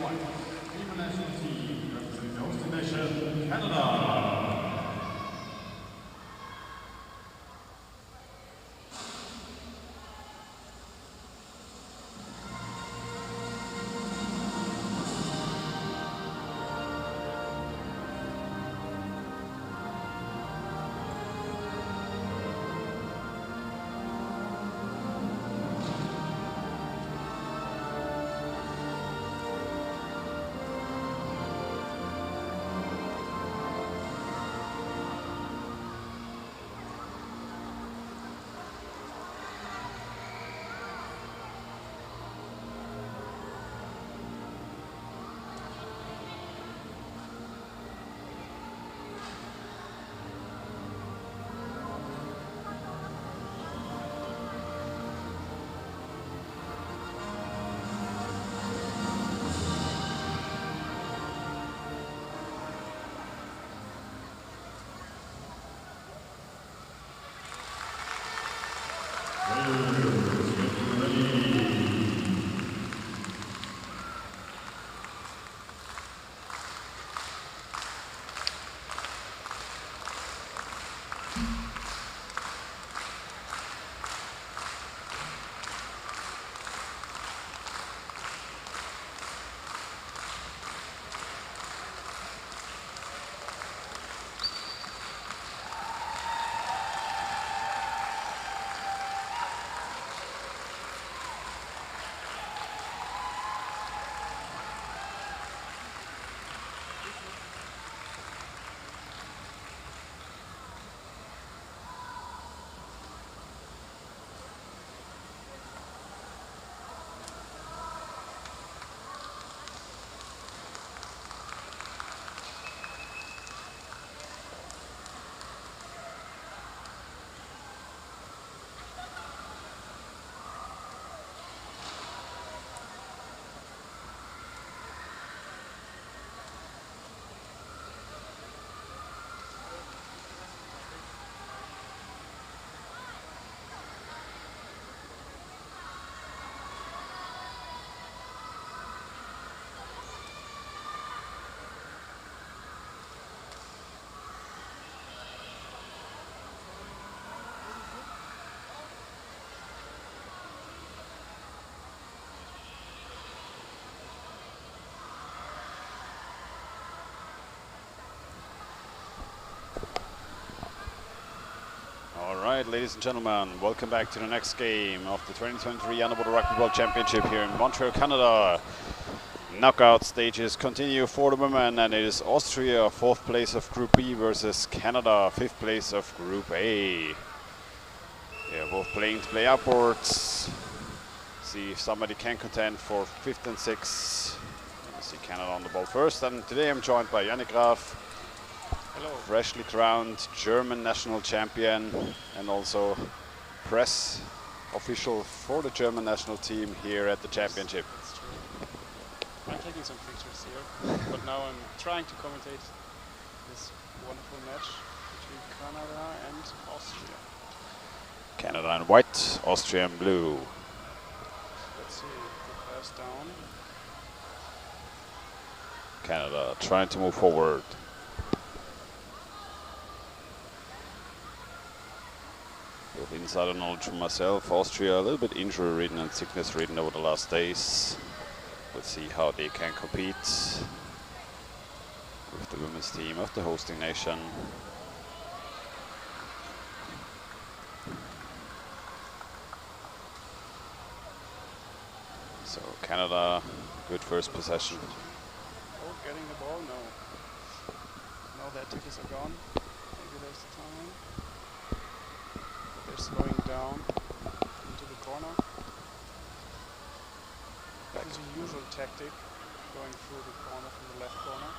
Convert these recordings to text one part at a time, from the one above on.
Team national team representing the hosting nation, Canada. Alright, ladies and gentlemen, welcome back to the next game of the 2023 Underwater Rugby World Championship here in Montreal, Canada. Knockout stages continue for the women, and it is Austria, 4th place of Group B versus Canada, 5th place of Group A. They are both playing to play upwards. See if somebody can contend for 5th and 6th. Let's see Canada on the ball first, and today I'm joined by Yannick Graf. Hello. Freshly crowned German national champion and also press official for the German national team here at the championship. That's true. I'm taking some pictures here, but now I'm trying to commentate this wonderful match between Canada and Austria. Canada in white, Austria in blue. Let's see, the pass down. Canada trying to move forward. With insider knowledge from myself, Austria a little bit injury ridden and sickness ridden over the last days. Let's see how they can compete with the women's team of the hosting nation. So Canada, good first possession. Oh, getting the ball? No. Now their tickets are gone. Maybe there's time. They're slowing down into the corner. That is a usual tactic, going through the corner from the left corner.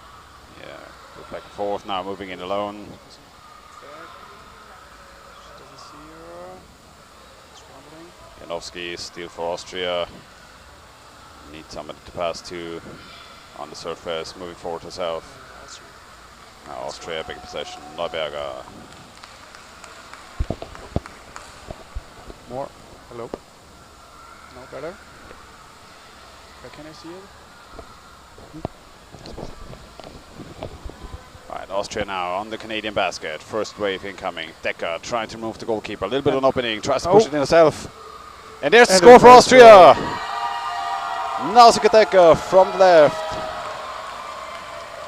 Yeah, go back and forth now, moving in alone. Back. She doesn't see her. Struggling. Janowski, steal for Austria. Need somebody to pass to on the surface, moving forward herself. Now Austria, big possession. Neuberger. More. Hello. No better. Where can I see it? Right, Austria now on the Canadian basket. First wave incoming. Decker trying to move the goalkeeper. A little bit of an opening. Tries to push it in himself. And there's the score for Austria. Nausicaa Decker from the left.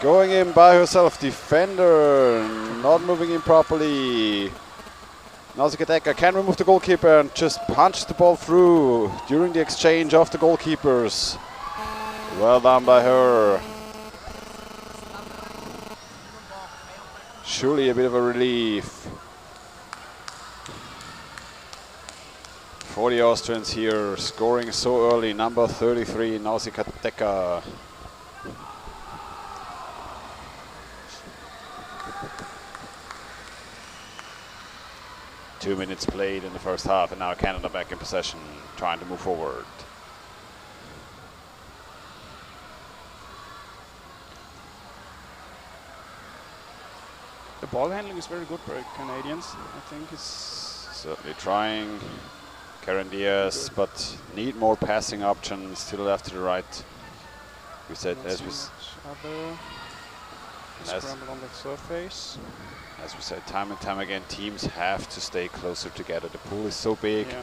Going in by herself. Defender not moving in properly. Nausicaa Decker can remove the goalkeeper and just punch the ball through during the exchange of the goalkeepers. Well done by her. Surely a bit of a relief for the Austrians here, scoring so early. Number 33, Nausicaa Decker. Two minutes played in the first half, and now Canada back in possession, trying to move forward. The ball handling is very good for Canadians. I think it's Certainly trying. Karen Diaz, but need more passing options to the left, to the right. We said as we scramble on the surface. As we said time and time again, teams have to stay closer together. The pool is so big. Yeah.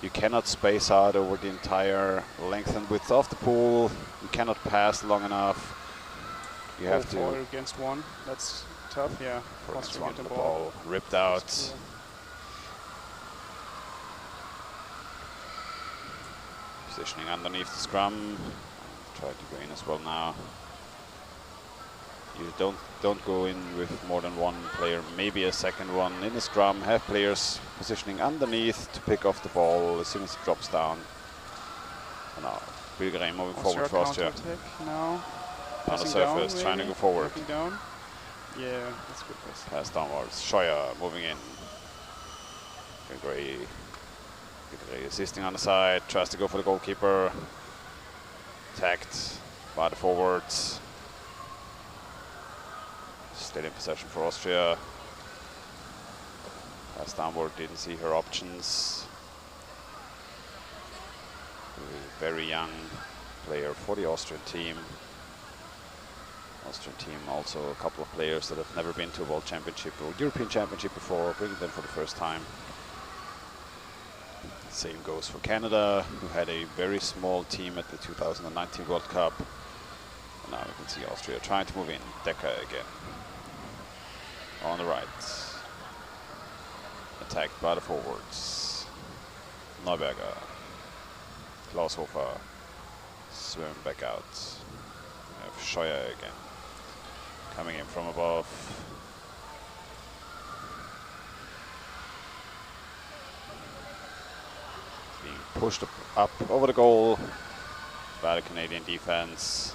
You cannot space out over the entire length and width of the pool. You cannot pass long enough. You have to. 4 against 1. That's tough. Yeah. First Austria one, get the the ball ripped out. Cool. Positioning underneath the scrum. Try to go in as well now. You don't go in with more than one player, maybe a second one in the scrum. Have players positioning underneath to pick off the ball as soon as it drops down. And now Bilgren moving forward for Austria. Now On the surface, trying to go forward. Down. Yeah, that's good pass. Pass downwards. Scheuer moving in. Bilgren assisting on the side, tries to go for the goalkeeper. Tagged by the forwards. Still in possession for Austria. Pass downward, didn't see her options. Very young player for the Austrian team. Austrian team also a couple of players that have never been to a World Championship or European Championship before, bringing them for the first time. Same goes for Canada, who had a very small team at the 2019 World Cup. And now we can see Austria trying to move in. Decker again. On the right. Attacked by the forwards. Neuberger. Klaushofer. Swim back out. We have Scheuer again. Coming in from above. Being pushed up over the goal by the Canadian defense.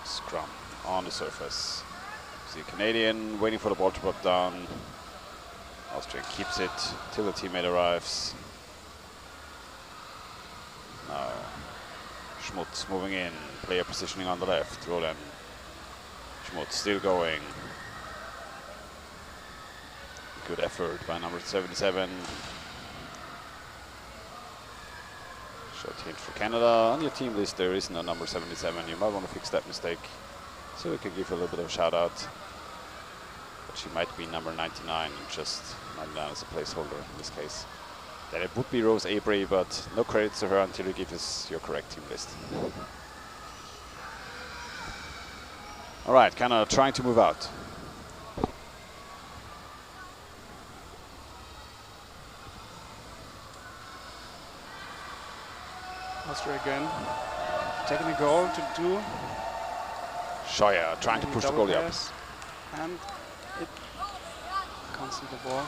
Scrum on the surface. See Canadian waiting for the ball to drop down. Austria keeps it till the teammate arrives. Now Schmutz moving in, player positioning on the left, Roland. Schmutz still going. Good effort by number 77. Short hint for Canada. On your team list there isn't a number 77. You might want to fix that mistake. So we can give her a little bit of a shout out. But she might be number 99, just 99 as a placeholder in this case. Then it would be Rose Abray, but no credits to her until you give us your correct team list. All right, Canada trying to move out. Austria again. Taking a goal to do. Scheuer trying to push the goalie up. And it can't see the ball.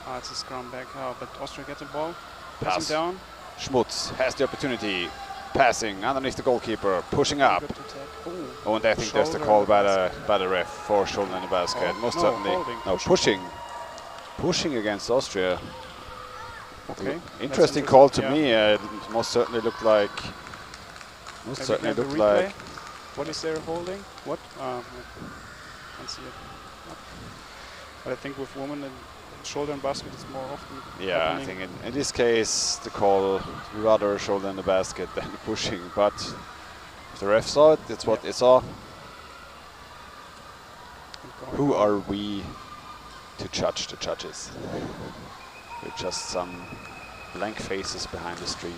Ah, it's a scrum back. Oh, but Austria gets the ball. Passing down. Schmutz has the opportunity. Passing underneath the goalkeeper, pushing up. Oh, and I think there's the call by the ref for shoulder in the basket. Oh, Most no, certainly. holding. No, pushing against Austria. Okay. Interesting call to me. It most certainly looked like. Most certainly looked like. What is there holding? What? I can't see it. But I think with women, shoulder and basket is more often Yeah, happening. I think in this case the call rather shoulder in the basket than pushing, but if the ref saw it, it's what they saw. Who are we to judge the judges? We're just some blank faces behind the screen,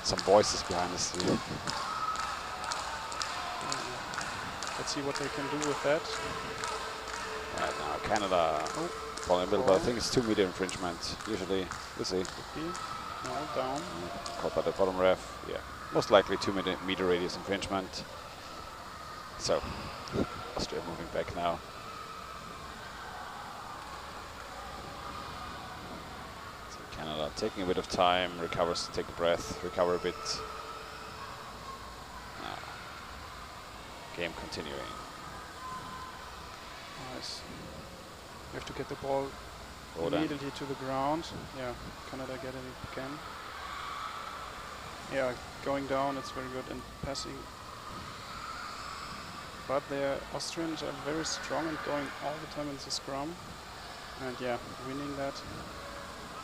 some voices behind the screen. Let's see what they can do with that. Right now, Canada falling a little bit. I think it's 2 meter infringement. Usually, we'll see. No, down. Caught by the bottom ref. Yeah, most likely 2 meter radius infringement. So, Austria moving back now. So Canada taking a bit of time, recovers, take a breath, recover a bit. Now, game continuing. Nice. You have to get the ball immediately to the ground. Yeah, Canada get it again. Yeah, going down, it's very good in passing. But the Austrians are very strong and going all the time in the scrum. And yeah, winning that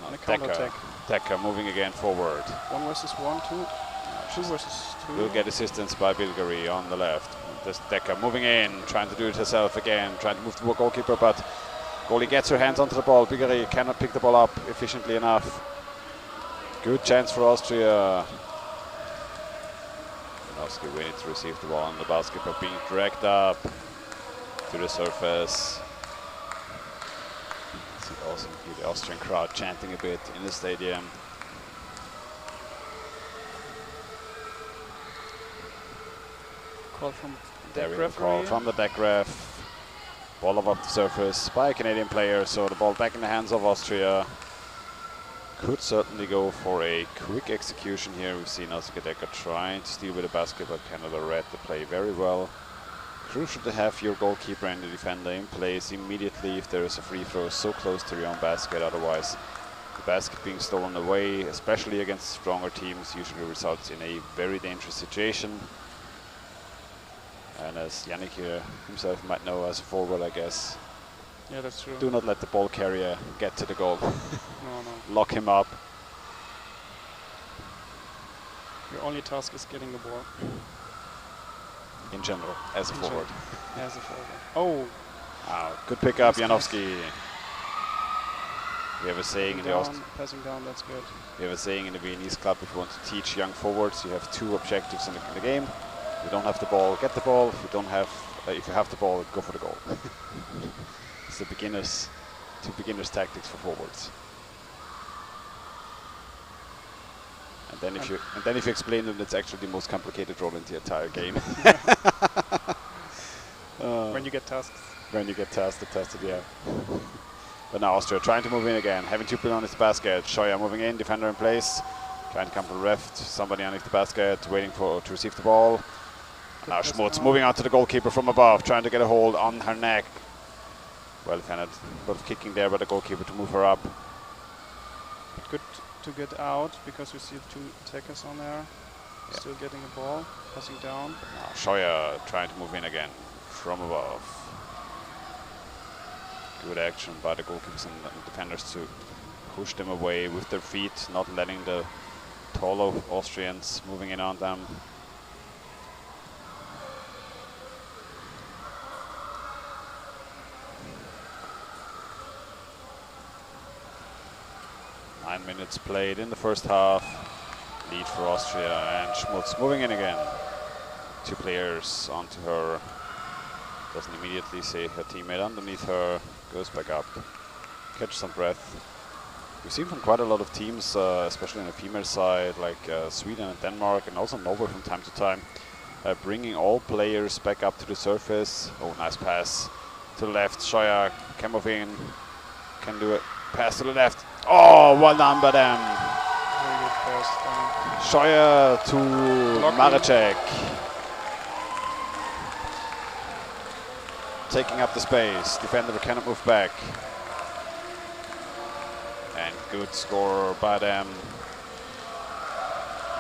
on a counter-attack. Decker moving again forward. 1 versus 1, 2. 2 versus 2. Will get assistance by Bilgari on the left. This Decker moving in, trying to do it herself again, trying to move the goalkeeper, but goalie gets her hands onto the ball. Bilgari cannot pick the ball up efficiently enough. Good chance for Austria. Janowski waiting to receive the ball on the basket, but being dragged up to the surface. You see also the Austrian crowd chanting a bit in the stadium. Call from There deck we go, call referee. from the deck ref. Ball above the surface by a Canadian player, so the ball back in the hands of Austria. Could certainly go for a quick execution here. We've seen Oscar Decker trying to steal with the basket, but Canada read the play very well. Crucial to have your goalkeeper and the defender in place immediately if there is a free throw so close to your own basket. Otherwise, the basket being stolen away, especially against stronger teams, usually results in a very dangerous situation. And as Yannick here himself might know as a forward, I guess, Yeah, that's true. do not let the ball carrier get to the goal. No, no. Lock him up. Your only task is getting the ball. In general, as a forward. As a forward. Oh! Wow, good pickup, Nice Janowski. We have a saying in the passing down, that's good. We have a saying in the Viennese club: if you want to teach young forwards, you have 2 objectives in the game. If you don't have the ball, get the ball. If you don't have, if you have the ball, go for the goal. It's the beginners' tactics for forwards. And then if you explain them, that's actually the most complicated role in the entire game. When you get tasks. When you get tested, yeah. But now Austria trying to move in again, having 2 people on its basket. Scheuer moving in, defender in place, trying to come to the left. Somebody underneath the basket, waiting to receive the ball. Now Schmutz moving out to the goalkeeper from above, trying to get a hold on her neck. Well, kind of kicking there by the goalkeeper to move her up. Good to get out because we see 2 attackers on there. Yeah. Still getting a ball, passing down. Now Scheuer trying to move in again from above. Good action by the goalkeepers and the defenders to push them away with their feet, not letting the taller Austrians moving in on them. Nine minutes played in the first half. Lead for Austria, and Schmutz moving in again. 2 players onto her. Doesn't immediately see her teammate underneath her. Goes back up. Catch some breath. We've seen from quite a lot of teams, especially on the female side, like Sweden and Denmark, and also Norway from time to time, bringing all players back up to the surface. Oh, nice pass to the left. Scheuer can move in, can do it. Pass to the left. Oh, well done by them. Very good pass down. Scheuer to Maracek. Taking up the space. Defender cannot move back. And good score by them.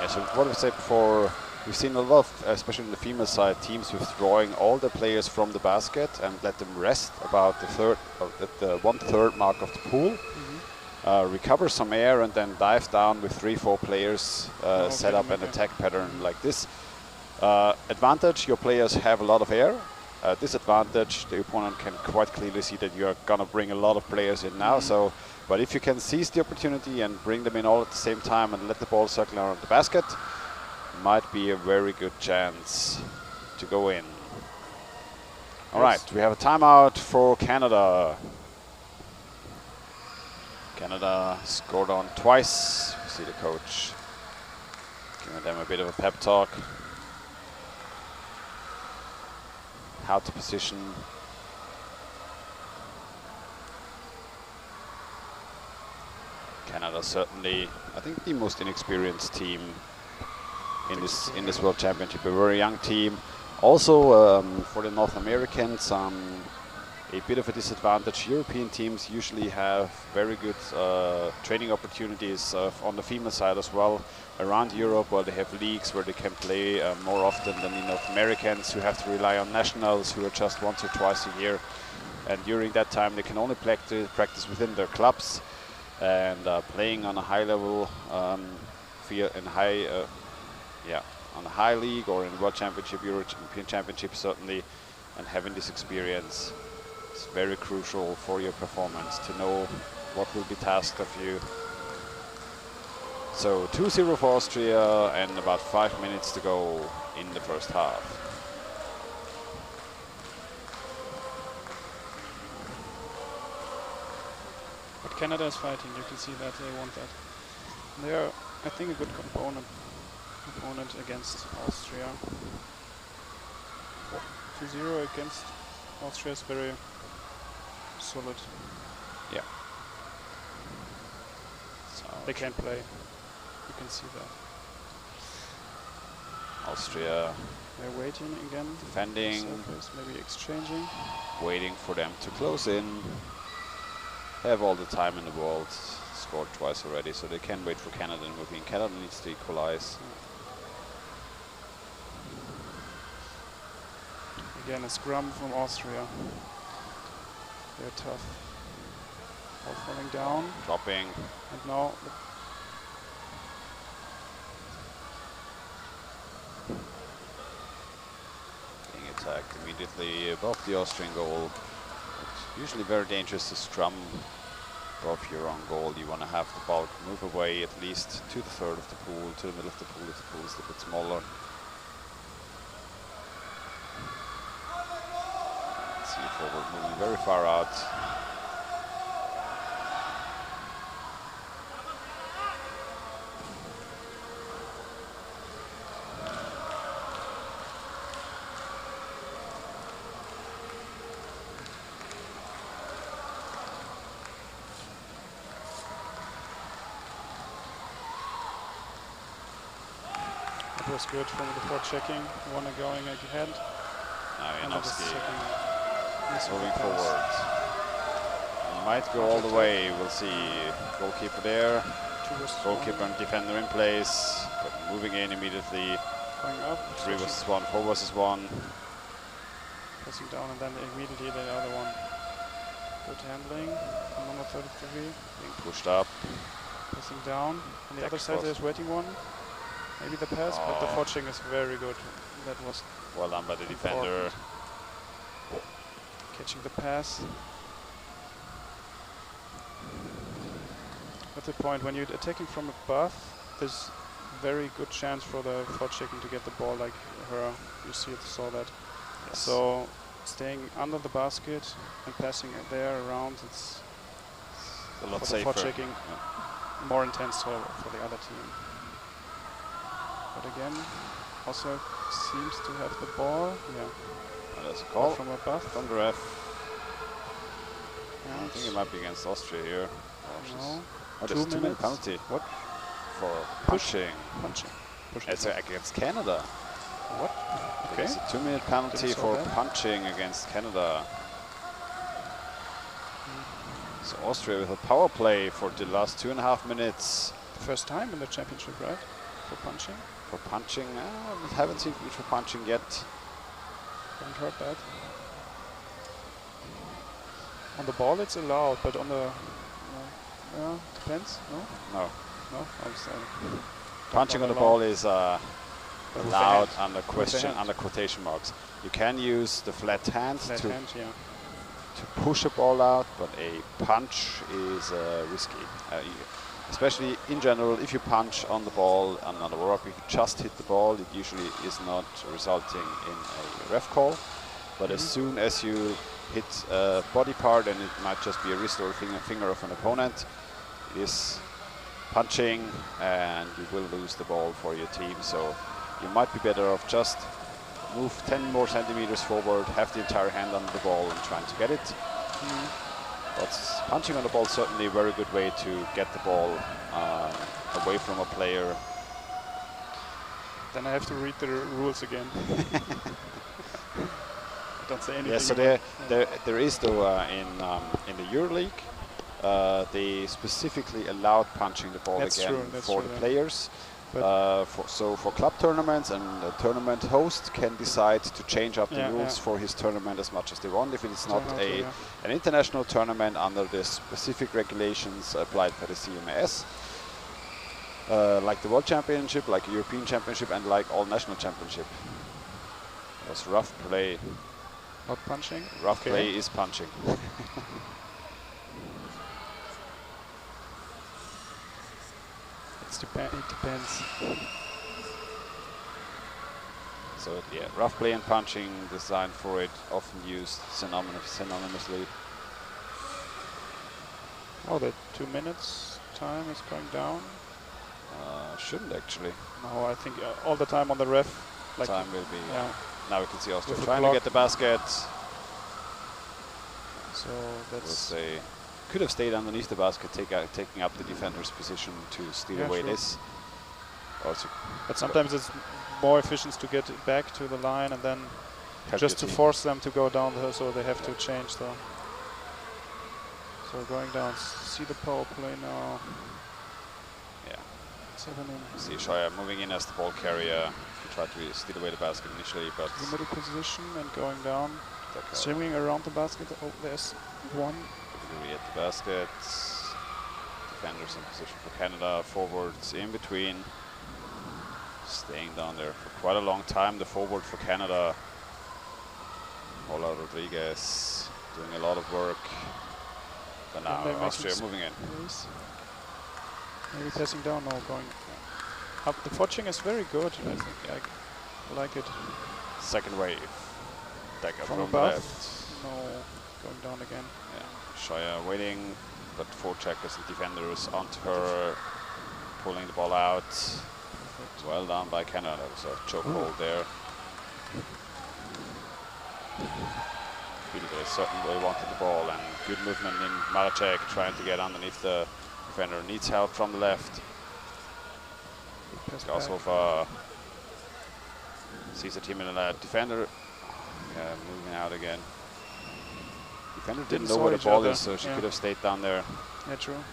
Yeah, so what we said before, we've seen a lot of, especially in the female side, teams withdrawing all the players from the basket and let them rest about the third, the 1/3 mark of the pool, recover some air, and then dive down with 3-4 players, set up an attack pattern like this. Advantage: your players have a lot of air. Disadvantage: the opponent can quite clearly see that you're gonna bring a lot of players in now. So, but if you can seize the opportunity and bring them in all at the same time and let the ball circle around the basket, might be a very good chance to go in. All right, we have a timeout for Canada. Canada scored on twice. We see the coach giving them a bit of a pep talk. How to position. Canada certainly, I think, the most inexperienced team in this World Championship. A very young team. Also, for the North Americans, a bit of a disadvantage. European teams usually have very good training opportunities on the female side as well around Europe, where they have leagues where they can play more often than the North Americans, who have to rely on nationals who are just once or twice a year. And during that time, they can only practice within their clubs, and playing on a high level, on a high league or in World Championship, European Championship certainly, and having this experience is very crucial for your performance, to know what will be tasked of you. So 2-0 for Austria and about 5 minutes to go in the first half. But Canada is fighting, you can see that they want that. They are, I think, a good opponent against Austria. 2-0 against Austria is very solid. Yeah. So they can play. You can see that. Austria they're waiting again. Defending. Surface, maybe exchanging. Waiting for them to close in. They have all the time in the world. Scored twice already, so they can wait for Canada and moving. Canada needs to equalize. Again, a scrum from Austria. They're tough. All falling down. Dropping. And now being attacked immediately above the Austrian goal. It's usually very dangerous to scrum above your own goal. You want to have the ball move away at least to the third of the pool, to the middle of the pool if the pool is a bit smaller. Forward, moving very far out. it was good from the port checking. One going ahead. Moving forward. Might go all the way. We'll see. Goalkeeper there. Goalkeeper and defender in place. But moving in immediately. Going up. 3 versus 1, 4 versus 1. Pressing down, and then immediately the other one. Good handling. Number 33. Being pushed up. Pressing down. On the other side there's waiting one. Maybe the pass, but the forching is very good. That was well done by the defender. Catching the pass. At the point when you're attacking from above, there's very good chance for the forechecking to get the ball like her. You saw that. Yes. So staying under the basket and passing it there around, it's a lot for safer. The forechecking more intense for the other team. But again, also seems to have the ball. Yeah. There's a call from above. From the ref. I think it might be against Austria here. No. Oh, there's a 2-minute penalty. What? For punching. Punching. It's against Canada. What? Okay. It's a 2-minute penalty for punching against Canada. So Austria with a power play for the last 2.5 minutes. The first time in the championship, right? for punching. For punching, we haven't seen for punching yet. Haven't heard that. On the ball it's allowed, but on the depends. No, No. no. I'm sorry. Punching on the ball is allowed under quotation marks. You can use the flat hand to push a ball out, but a punch is risky. Especially in general, if you punch on the ball and on the rock, if you just hit the ball, it usually is not resulting in a ref call. But as soon as you hit a body part, and it might just be a wrist or a finger of an opponent, it is punching, and you will lose the ball for your team. So you might be better off just move 10 more centimeters forward, have the entire hand on the ball and trying to get it. But punching on the ball is certainly a very good way to get the ball away from a player. Then I have to read the rules again. Don't say anything. Yeah, so there is though in the EuroLeague, they specifically allowed punching the ball again for the players. So for club tournaments, and a tournament host can decide to change up the rules for his tournament as much as they want if it is not an international tournament under the specific regulations applied by the CMS, like the World Championship, like the European Championship, and like all national championship. It was rough play. Not punching? Rough play is punching. It depends. So yeah, rough play and punching designed for it, often used synonymously. Oh, the 2 minutes time is going down. Shouldn't actually. No, I think all the time on the ref. Like time will be. Now we can see Austria with trying to get the basket. So that's. They could have stayed underneath the basket, taking up the defender's position to steal away this. Also, but sometimes it's more efficient to get it back to the line and then just to force them to go down there, so they have to change. So going down. See the power play now. Yeah. What's happening? See Scheuer moving in as the ball carrier. He tried to steal away the basket initially, but the middle position and going down, swinging around the basket. Oh, there's one. At the basket. Defenders in position for Canada. Forwards in between. Staying down there for quite a long time. The forward for Canada, Paula Rodriguez, doing a lot of work. But now Austria moving in. Maybe passing down, no, going up. The fortune is very good, I think. I like it. Second wave. Decker from the above. left. No, going down again. Yeah, Scheuer waiting, but 4 checkers and defenders onto her, pulling the ball out. Perfect. Well done by Canada. There was a choke hold there. They certainly wanted the ball, and good movement in Maracek trying to get underneath the defender. Needs help from the left. Gashofer sees a team in the defender. Moving out again. Defender didn't know where the ball is, so she could have stayed down there. Yeah, true.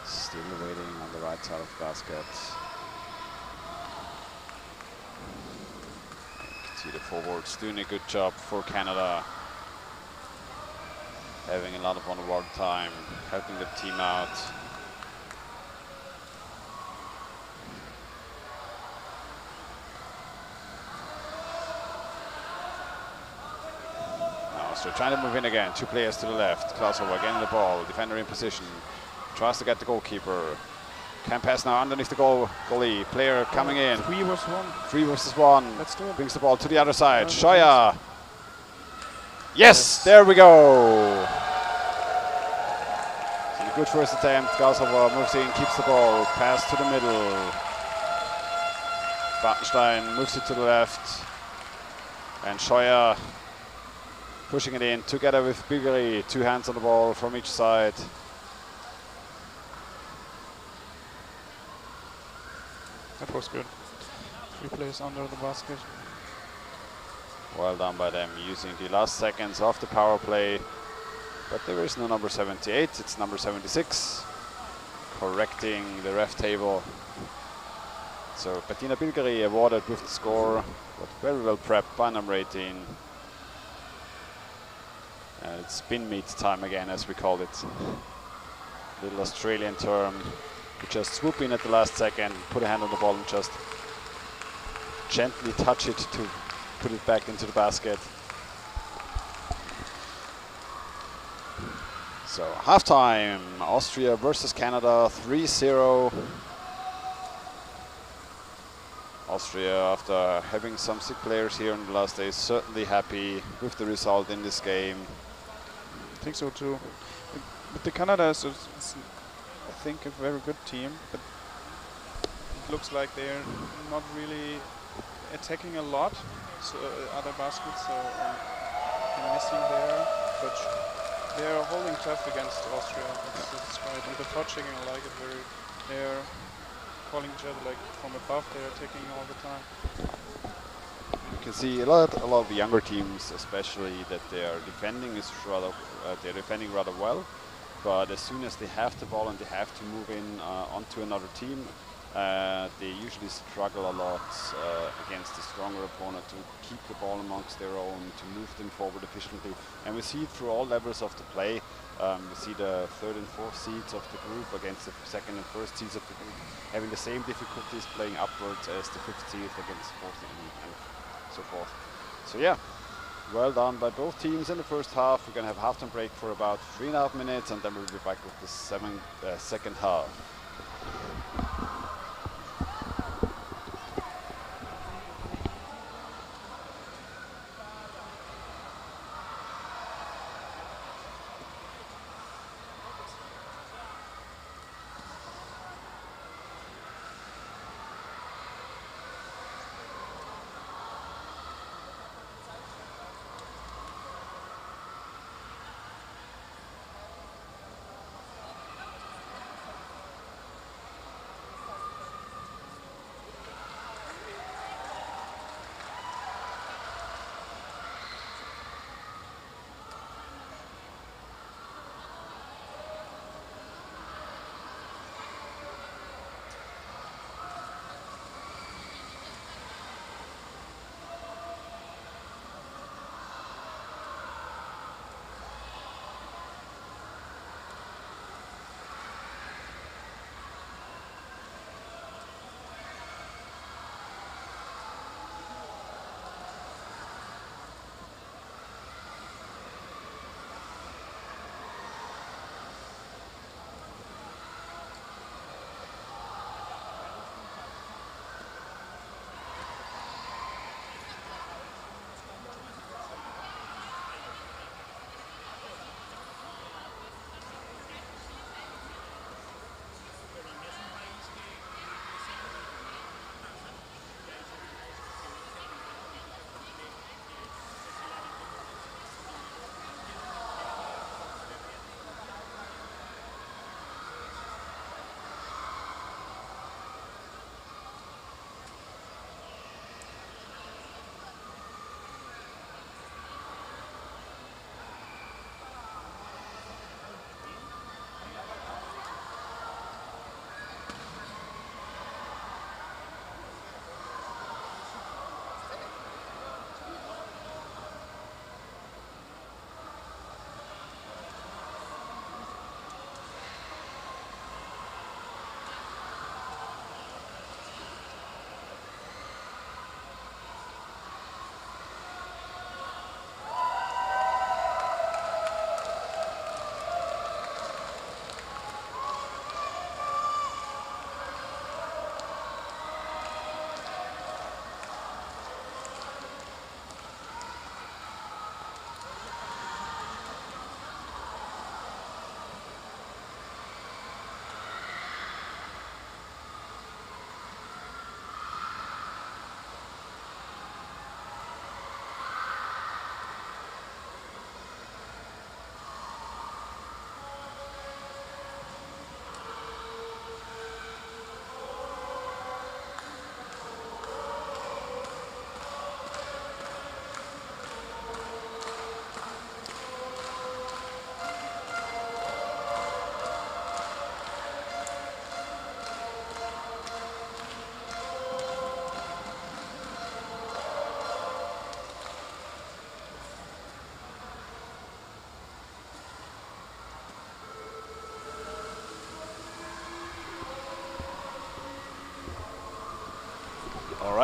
Still waiting on the right side of the basket. You can see the forwards doing a good job for Canada. Having a lot of on-the-board time, helping the team out. So trying to move in again, 2 players to the left. Klaushofer again in the ball, defender in position. Tries to get the goalkeeper. Can pass now underneath the goalie. Player coming in. 3 versus 1. 3 versus 1. Let's do it. Brings the ball to the other side. Scheuer. Yes, there we go. So good first attempt. Klaushofer moves in, keeps the ball. Pass to the middle. Bartenstein moves it to the left. And Scheuer pushing it in together with Bigeri. 2 hands on the ball from each side. That was good. 3 players under the basket. Well done by them, using the last seconds of the power play. But there is no number 78, it's number 76. Correcting the ref table. So Bettina Bilgeri awarded with the score, but very well prepped by number 18. It's spin meet time again, as we call it. Little Australian term. You just swoop in at the last second, put a hand on the ball and just gently touch it to put it back into the basket. So halftime, Austria versus Canada, 3-0. Austria, after having some sick players here in the last days, certainly happy with the result in this game. I think so too. But the Canada is, I think, a very good team. But it looks like they're not really attacking a lot. So other baskets, so missing there. But they're holding tough against Austria. That's right. And the thought checking, I like it very. They're calling each other like from above. They're attacking all the time. You can see a lot of the younger teams, especially, that they are defending is rather they're defending rather well. But as soon as they have the ball and they have to move in onto another team, they usually struggle a lot against the stronger opponent to keep the ball amongst their own, to move them forward efficiently. And we see it through all levels of the play. We see the third and fourth seeds of the group against the second and first seeds of the group having the same difficulties playing upwards as the fifth seed against the fourth and so forth. So yeah, well done by both teams in the first half. We're going to have a halftime break for about 3.5 minutes, and then we'll be back with the second half.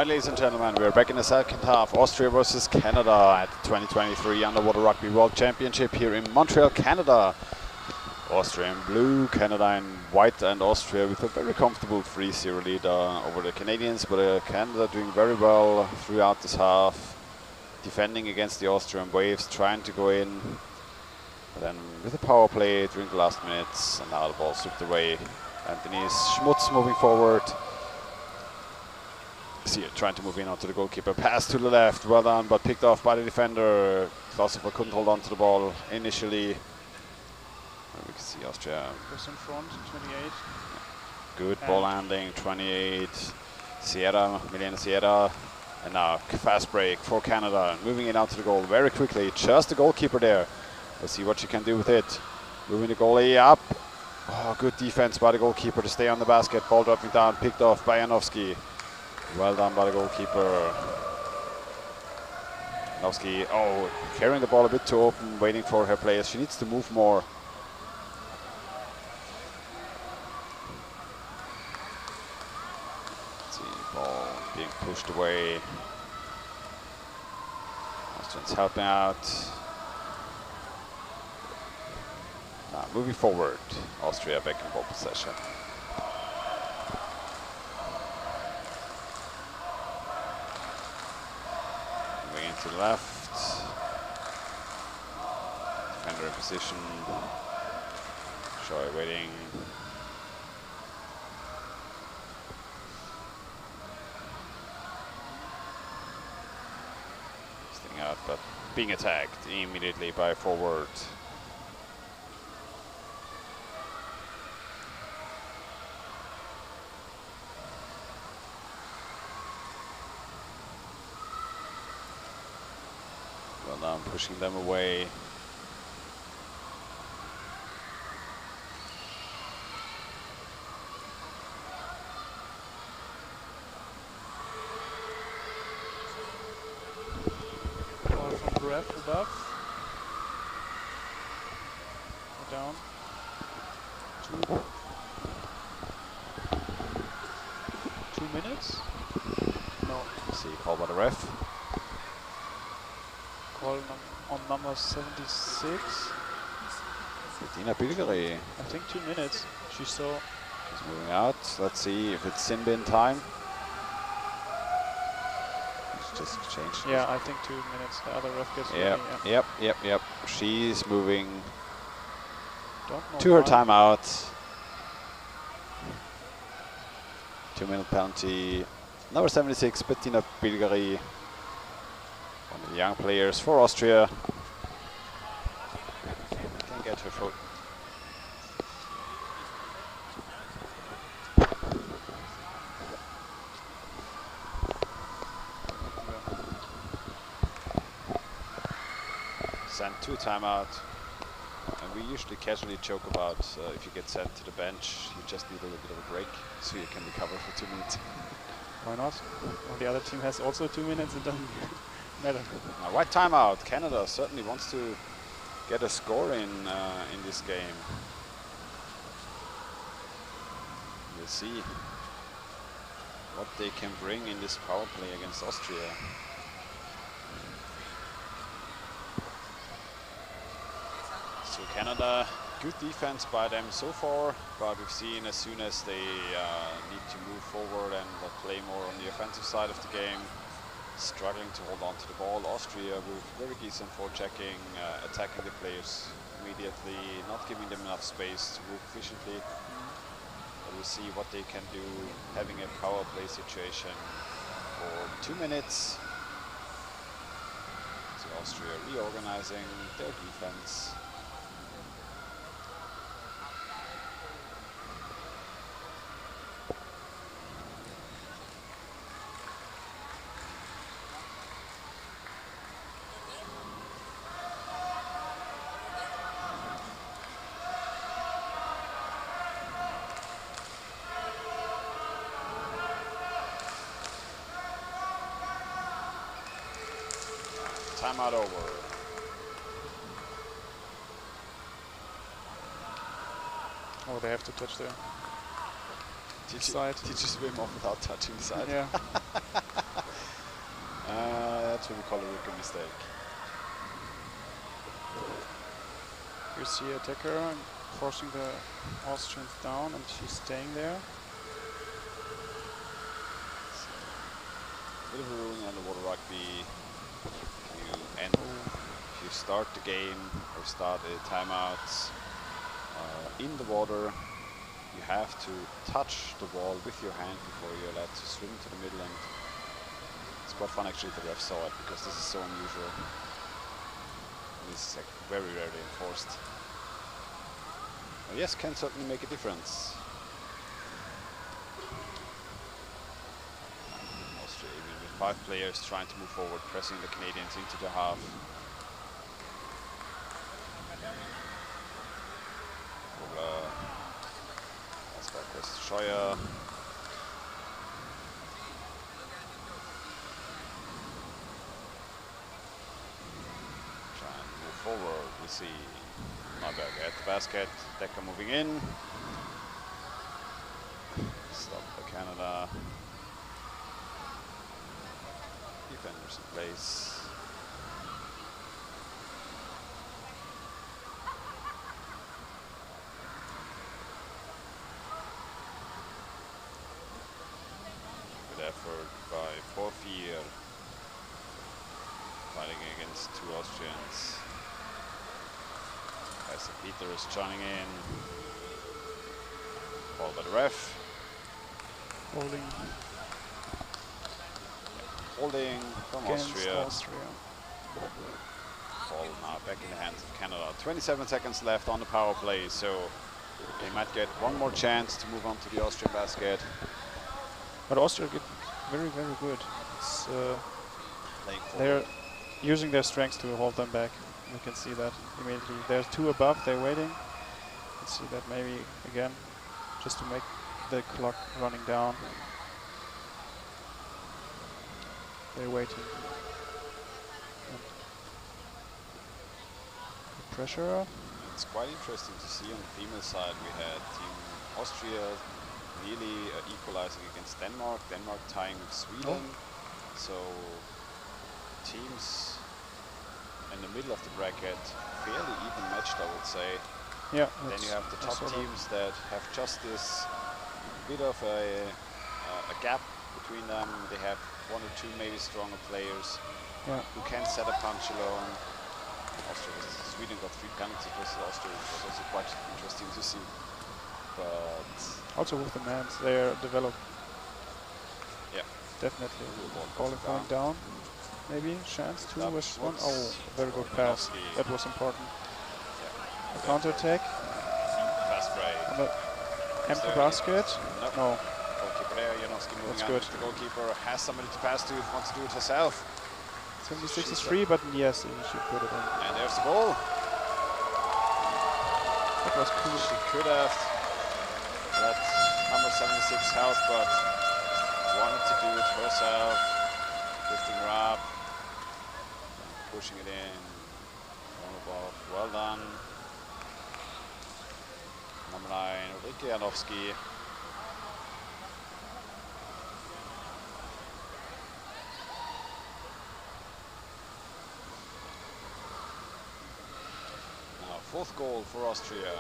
Alright, ladies and gentlemen, we are back in the second half. Austria versus Canada at the 2023 Underwater Rugby World Championship here in Montreal, Canada. Austria in blue, Canada in white, and Austria with a very comfortable 3-0 lead over the Canadians. But Canada doing very well throughout this half, defending against the Austrian waves, trying to go in. But then with a power play during the last minutes, and now the ball swept away. Anthony Schmutz moving forward. See it trying to move in onto the goalkeeper. Pass to the left, well done, but picked off by the defender. Kosovo couldn't hold on to the ball initially. And we can see Austria. Goes in front, 28. Good ball handling, 28. Sierra, Milena Sierra. And now fast break for Canada. Moving it out to the goal very quickly. Just the goalkeeper there. Let's see what she can do with it. Moving the goalie up. Oh, good defense by the goalkeeper to stay on the basket. Ball dropping down, picked off by Janowski. Well done by the goalkeeper. Janowski, oh, carrying the ball a bit too open, waiting for her players. She needs to move more. Let's see, ball being pushed away. Austrians helping out. Now moving forward, Austria back in ball possession. Moving into the left. Defender in position. Shoy waiting. Staying out, but being attacked immediately by forward. Well done, pushing them away. Ball from the ref above. Or down. 2 minutes? No. See, call by the ref. Call on number 76. Bettina Bilgeri. I think 2 minutes. She saw. She's moving out. Let's see if it's sin bin time. It's just changed. Yeah, I think 2 minutes. The other ref gets Yep, ready, yep. She's moving Don't know to her why. timeout. 2-minute penalty. Number 76, Bettina Bilgeri. One of the young players for Austria. Can get her foot. Sent to timeout. And we usually casually joke about if you get sent to the bench, you just need a little bit of a break so you can recover for 2 minutes. Why not? Well, the other team has also 2 minutes, it doesn't matter. Now, white timeout. Canada certainly wants to get a score in this game. We'll see what they can bring in this power play against Austria. So Canada, good defense by them so far, but we've seen as soon as they need to move forward and play more on the offensive side of the game, struggling to hold on to the ball. Austria with very decent forechecking, attacking the players immediately, not giving them enough space to move efficiently. But we'll see what they can do, having a power play situation for 2 minutes. So Austria reorganizing their defense. Timeout over. Oh, they have to touch the Did side. you swim off without touching the side? Yeah. That's what we call a rookie mistake. You see attacker forcing the Austrians down, and she's staying there. Bit of a rule in underwater rugby. If you start the game or start a timeout in the water, you have to touch the wall with your hand before you're allowed to swim to the middle. And it's quite fun actually if the ref saw it, because this is so unusual. This is like very rarely enforced. But yes, can certainly make a difference. Austria with 5 players trying to move forward, pressing the Canadians into the half. Scheuer. Try and move forward. We see Neuberg at the basket. Decker moving in. Stop by Canada. Defenders in place. Effort by PO44, fighting against 2 Austrians. Kaiser Peter is joining in. Ball by the ref. Holding from Austria. Ball now back in the hands of Canada. 27 seconds left on the power play, so they might get one more chance to move on to the Austrian basket. But Austria get very, very good. They're using their strengths to hold them back. You can see that immediately. There's 2 above, they're waiting. Let's see that maybe again, just to make the clock running down. They're waiting. And the pressure. It's quite interesting to see on the female side. We had Team Austria nearly equalizing against Denmark. Denmark tying with Sweden. So teams in the middle of the bracket fairly even matched, I would say. Yeah. Then you have the top teams that have just this bit of a gap between them. They have 1 or 2 maybe stronger players who can set a punch alone. Sweden got 3 penalties versus Austria, which was also quite interesting to see. But also with the men's, they are developed. Yeah, definitely. Qualifying down, maybe chance 2 with 1. Oh, very good pass. That was important. Yeah. Counter attack. Fast break. On the empty basket. Nope. No. Goalkeeper there. Janowski moving That's on. good. The goalkeeper has somebody to pass to. Wants to do it herself. 76 is free, but yes, she put it in. And there's the goal. That was cool. She could have let number 76 help, but wanted to do it herself. Lifting her up, pushing it in. One above. Well done. Number 9, Ulrike Janowski. Now, 4th goal for Austria.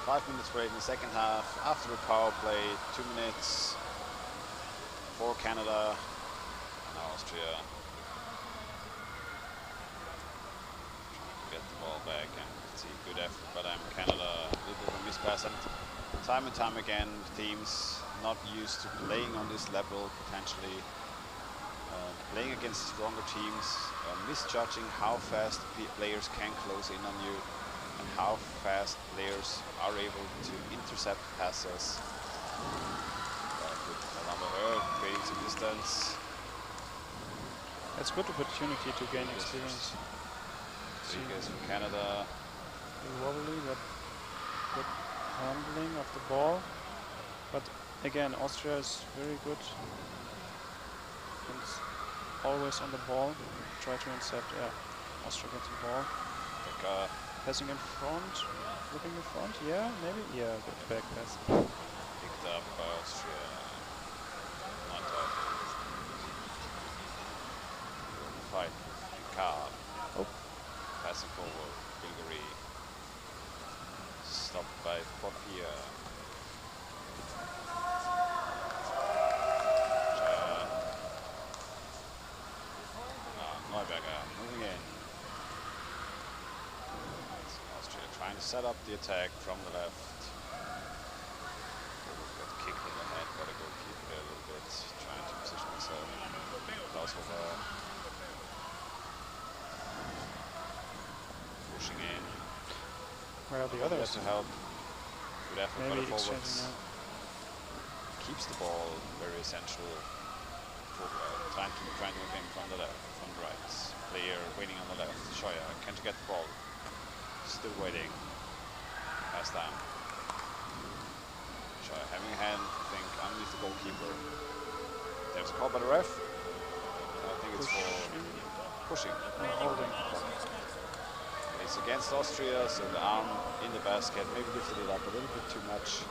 5 minutes played in the second half. After the power play, 2 minutes for Canada. Now Austria trying to get the ball back, and see good effort by them. Canada, a little bit of a mispass, and time again, teams not used to playing on this level, potentially playing against stronger teams, misjudging how fast players can close in on you, and how fast players are able to intercept passes. Under her, creating some distance. It's a good opportunity to gain experience. Rodriguez from Canada. Wobbly, but good handling of the ball. But again, Austria is very good and always on the ball. Try to intercept. Yeah, Austria gets the ball. Passing in front, looking in front. Yeah, maybe. Yeah, good back pass. Picked up by Austria. Not out. Passing forward, Bulgari. Stopped by 44. Neuberger moving in. That's Austria trying to set up the attack from the left. Got kicked in the head by the goalkeeper there a little bit, trying to position himself. Crossover. Pushing in. Where are the others? To help. Good effort by the Maybe forwards. exchanging Keeps the ball very essential. Trying to move in from the left, from the right. Player waiting on the left. Scheuer, can't you get the ball? Still waiting. Pass down. Scheuer having a hand, I think, underneath the goalkeeper. There's a call by the ref. I think it's for pushing. Holding. It's against Austria, so the arm in the basket, maybe lifted it up a little bit too much.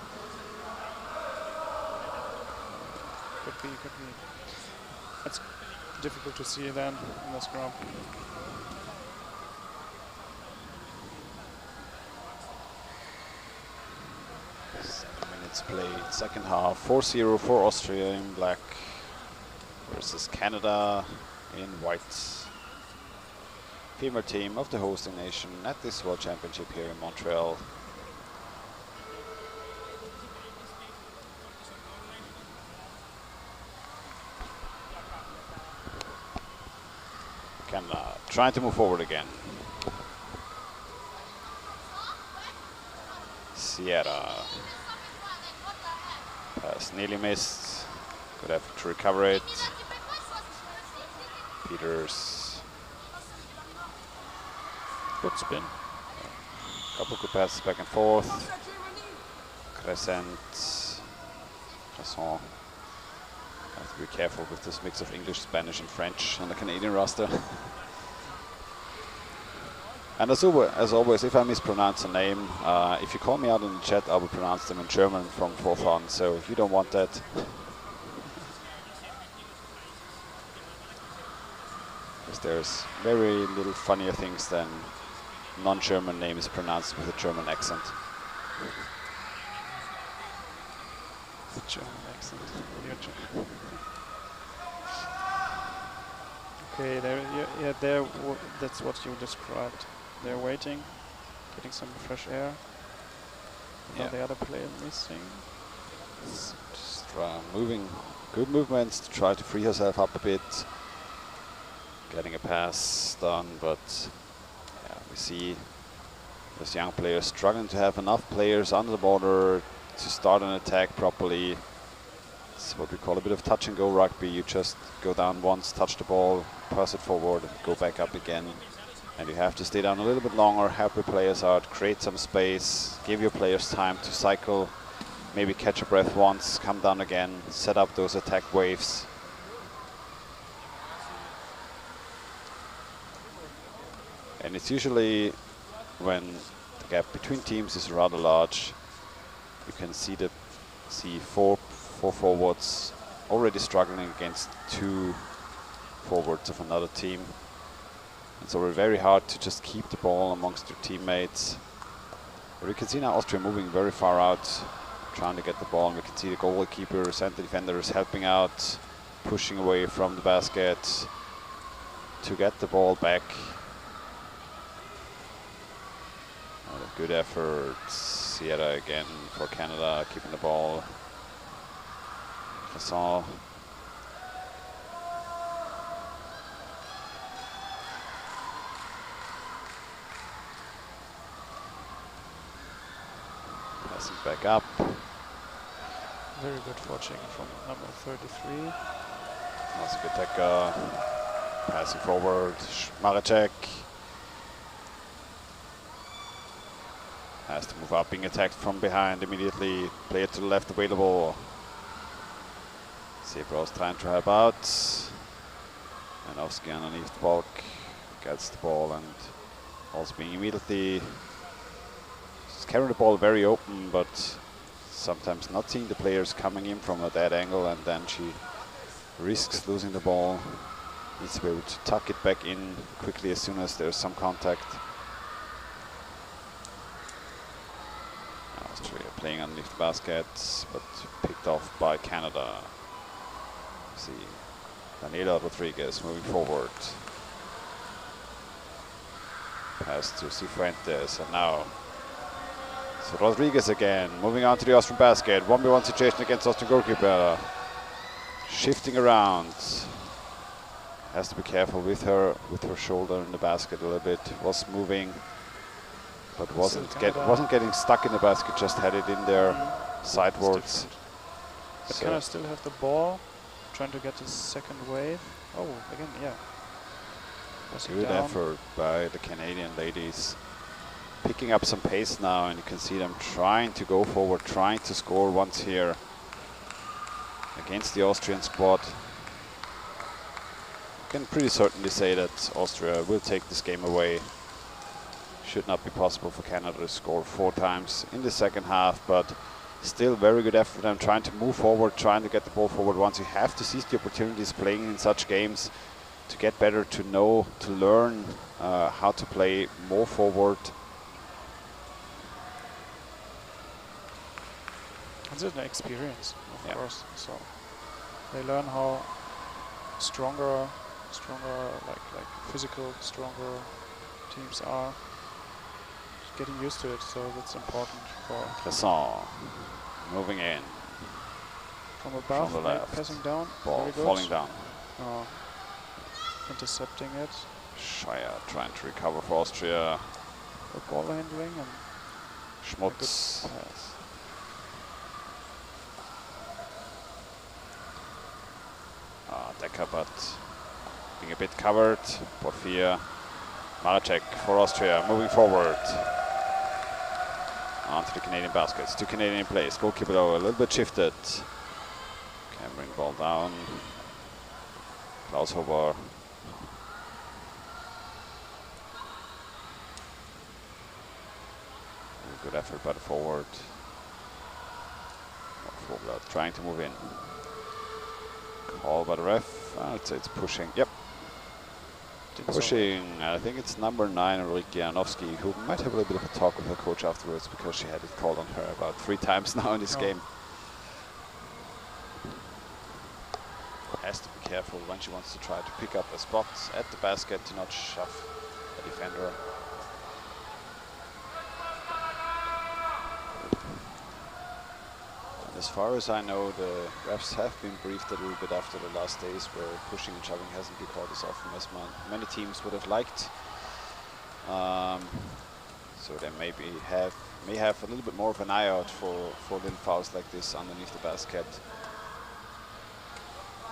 Could be, could be. That's difficult to see then in the scrum. 7 minutes played, second half, 4-0 for Austria in black versus Canada in white. Female team of the hosting nation at this World Championship here in Montreal. Canada trying to move forward again. Sierra. Pass nearly missed. Good effort to recover it. Peters. Good spin. Couple good passes back and forth. Crescent. Crescent. Have to be careful with this mix of English, Spanish and French on the Canadian roster. And as always, if I mispronounce a name, if you call me out in the chat, I will pronounce them in German from forth on, so if you don't want that. Because there's very little funnier things than non-German names pronounced with a German accent. The German accent. Okay, there, yeah, there. That's what you described. They're waiting, getting some fresh air. Now the other player missing. Just moving, good movements to try to free herself up a bit. Getting a pass done, but yeah, we see those young players struggling to have enough players under the border to start an attack properly. It's what we call a bit of touch and go rugby. You just go down once, touch the ball, pass it forward, and go back up again. And you have to stay down a little bit longer, help your players out, create some space, give your players time to cycle, maybe catch a breath once, come down again, set up those attack waves. And it's usually when the gap between teams is rather large, you can see four forwards already struggling against 2 forwards of another team. It's already very hard to just keep the ball amongst your teammates. But we can see now Austria moving very far out, trying to get the ball. And we can see the goalkeepers and the defenders helping out, pushing away from the basket to get the ball back. Good effort. Sierra again for Canada, keeping the ball. Crescent. Passing back up. Very good forechecking from number 33. That's a good tackle. Passing forward. Maracek. Has to move up, being attacked from behind immediately. Player to the left available. Sebros trying to help out. Janowski underneath the bulk. Gets the ball and also being immediately just carrying the ball very open, but sometimes not seeing the players coming in from a dead angle, and then she risks losing the ball. Needs to be able to tuck it back in quickly as soon as there's some contact. Austria playing underneath the basket, but picked off by Canada. See, Daniela Rodriguez moving forward. Pass to Cifuentes, and now so Rodriguez again, moving on to the Austrian basket. 1v1 situation against Austrian goalkeeper. Shifting around. Has to be careful with her shoulder in the basket a little bit. Was moving, but wasn't getting stuck in the basket. Just had it in there sidewards. But so Canada still have the ball, trying to get the second wave. Oh, again, yeah. Good effort by the Canadian ladies. Picking up some pace now, and you can see them trying to go forward, trying to score once here against the Austrian squad. Can pretty certainly say that Austria will take this game away. Should not be possible for Canada to score 4 times in the second half, but still very good effort. I'm trying to move forward, trying to get the ball forward. Once you have to seize the opportunities playing in such games to get better, to know, to learn how to play more forward. It's an experience, of course. So they learn how stronger, like physical, stronger teams are. Just getting used to it, so that's important for. Cresson moving in from above, from the left, passing down, ball falling down. Intercepting it. Scheier trying to recover for Austria. Good ball handling and Schmutz. Decker, but being a bit covered. Porfir. Maracek for Austria, moving forward. Onto the Canadian baskets. 2 Canadian plays. Goalkeeper though a little bit shifted. Can bring ball down. Klaus Hober. Good effort by the forward. Vogler trying to move in. Call by the ref. I'd say it's pushing. Yep. Pushing. I think it's number 9, Ulrike Janowski, who might have a little bit of a talk with her coach afterwards because she had it called on her about 3 times now in this game. Has to be careful when she wants to try to pick up a spot at the basket to not shove a defender. As far as I know, the refs have been briefed a little bit after the last days where pushing and shoving hasn't been called as often as many teams would have liked. So they may have a little bit more of an eye out for little fouls like this underneath the basket.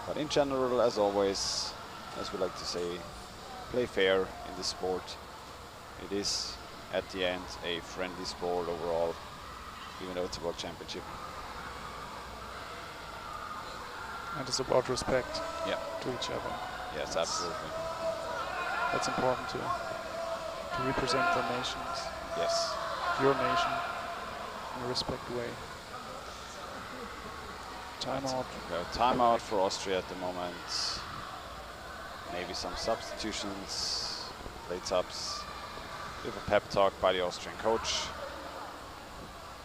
But in general, as always, as we like to say, play fair in this sport. It is, at the end, a friendly sport overall, even though it's a world championship. And it's about respect to each other. Yes, absolutely. That's important to represent the nations. Yes. Your nation in a respect way. Timeout. Timeout for Austria at the moment. Maybe some substitutions, late subs. Bit of a pep talk by the Austrian coach.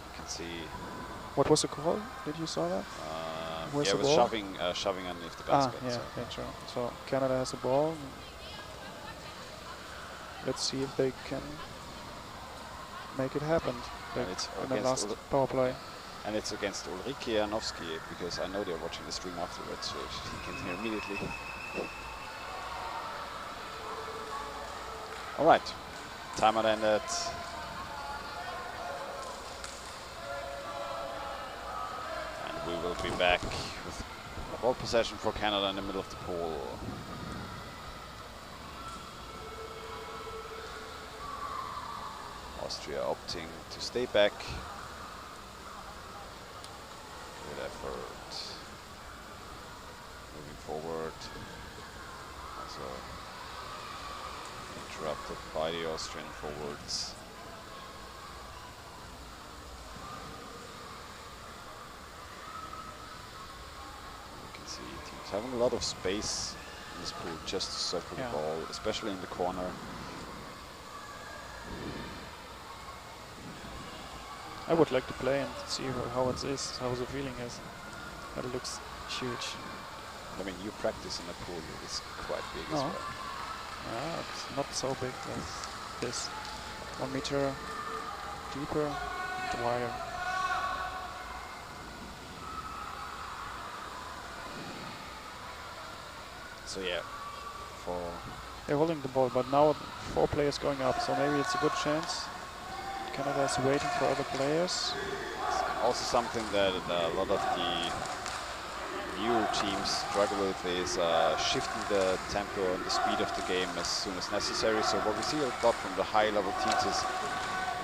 You can see. What was the call? Did you saw that? Yeah, it was shoving underneath the basket. Yeah, sure. So Canada has the ball. Let's see if they can make it happen. In the last power play. And it's against Ulrike Janowski, because I know they're watching the stream afterwards, so she can hear immediately. All right, timeout ended. We will be back with ball possession for Canada in the middle of the pool. Austria opting to stay back. Good effort. Moving forward. Also interrupted by the Austrian forwards. Teams having a lot of space in this pool just to circle the ball, especially in the corner. I would like to play and see how it is, how the feeling is. But it looks huge. I mean, you practice in a pool. It's quite big as No. well. It's not so big as this. 1 meter deeper and wider. So yeah, for They're holding the ball, but now 4 players going up, so maybe it's a good chance. Canada is waiting for other players. it's also something that a lot of the newer teams struggle with is shifting the tempo and the speed of the game as soon as necessary. So what we see a lot from the high-level teams is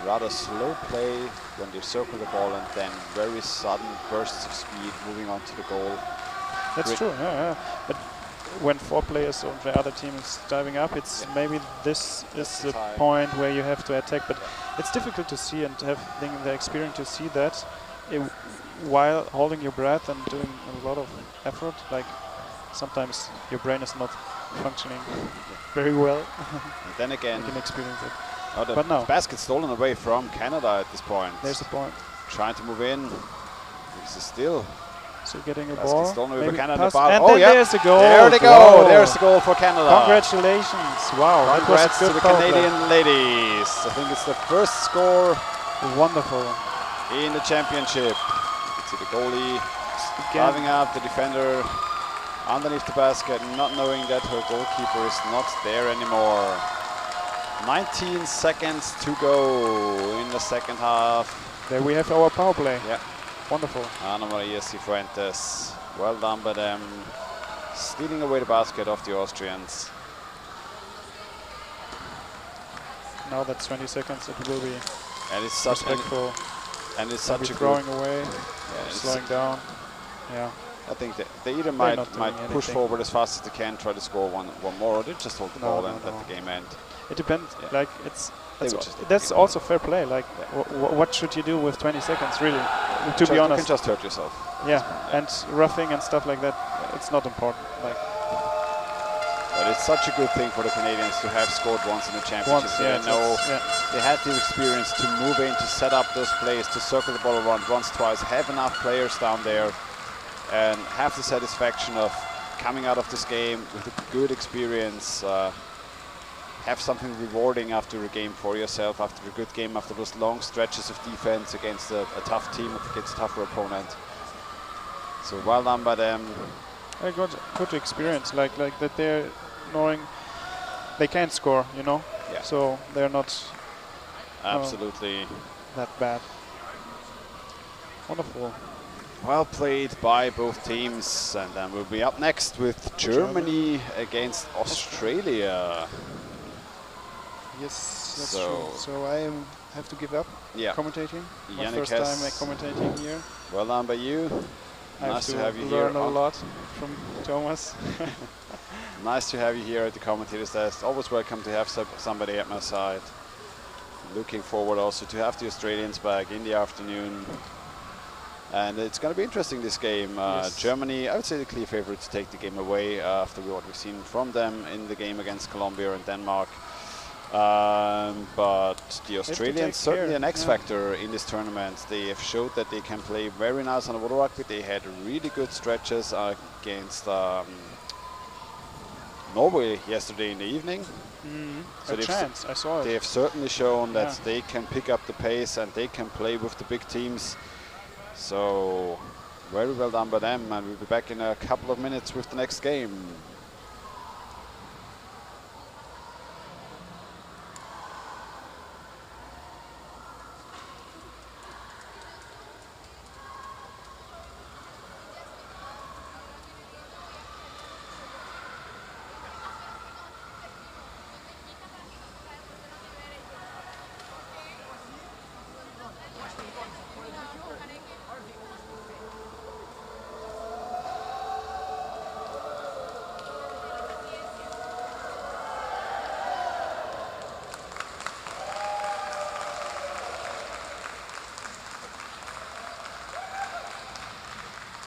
rather slow play when they circle the ball and then very sudden bursts of speed moving on to the goal. That's true, yeah. But when 4 players on the other team is diving up, it's maybe this is the point where you have to attack. But it's difficult to see and having the experience to see that while holding your breath and doing a lot of effort. Like sometimes your brain is not functioning very well. And then again, you can experience it. oh, the But no. basket stolen away from Canada at this point. There's the point. Trying to move in. This is still So getting a basket ball. stolen away by maybe Canada. pass, Ball. and Oh then yeah, there's the goal. there they go. Wow. There's the goal for Canada. Congratulations! Wow, that was a Congrats good to the power play. Canadian ladies. I think it's the first score Wonderful. in the championship. You can see the goalie Again. driving up, the defender underneath the basket, not knowing that her goalkeeper is not there anymore. 19 seconds to go in the second half. There we have our power play. Yeah. Wonderful. Ana Maria Cifuentes, well done by them, stealing away the basket of the Austrians. Now that's 20 seconds. It will be And it's such respectful. and it's Maybe such a throwing good. away, Yeah, it's- slowing down. Yeah. I think they either They're might not doing push anything. forward as fast as they can, try to score one more, or they just hold the No, ball no, and no. let the game end. It depends. Yeah. Like it's They would just let the that's game also fair play. Like what should you do with 20 seconds? Really, to be You honest. can just hurt yourself. Yeah. And roughing and stuff like that. It's not important. Like But it's such a good thing for the Canadians to have scored once in the championship. once. So Yeah. they know Yeah. they had the experience to move in, to set up those plays, to circle the ball around once, twice, have enough players down there, and have the satisfaction of coming out of this game with a good experience. Have something rewarding after a game for yourself, after a good game, after those long stretches of defense against a tough team, against a tougher opponent. So well done by them. A good experience. Like that they're knowing they can score. You know. Yeah. So they're not Absolutely. that bad. Wonderful. Well played by both teams, and then we'll be up next with Germany against Australia. Yes, that's So- true. So I have to give up Yeah, commentating. My Yannick first time has- commentating here. well done by you. I Nice to have you learn here. a lot from Thomas. Nice to have you here at the commentators desk. Always welcome to have somebody at my side. Looking forward also to have the Australians back in the afternoon. And it's going to be interesting, this game. Yes. Germany, I would say the clear favorite to take the game away after what we've seen from them in the game against Colombia and Denmark. But the Australians certainly an X factor in this tournament. They have showed that they can play very nice on the water rugby. They had really good stretches against Norway yesterday in the evening. So A they've chance, I saw They it. have certainly shown that Yeah. they can pick up the pace and they can play with the big teams. So very well done by them, and we'll be back in a couple of minutes with the next game.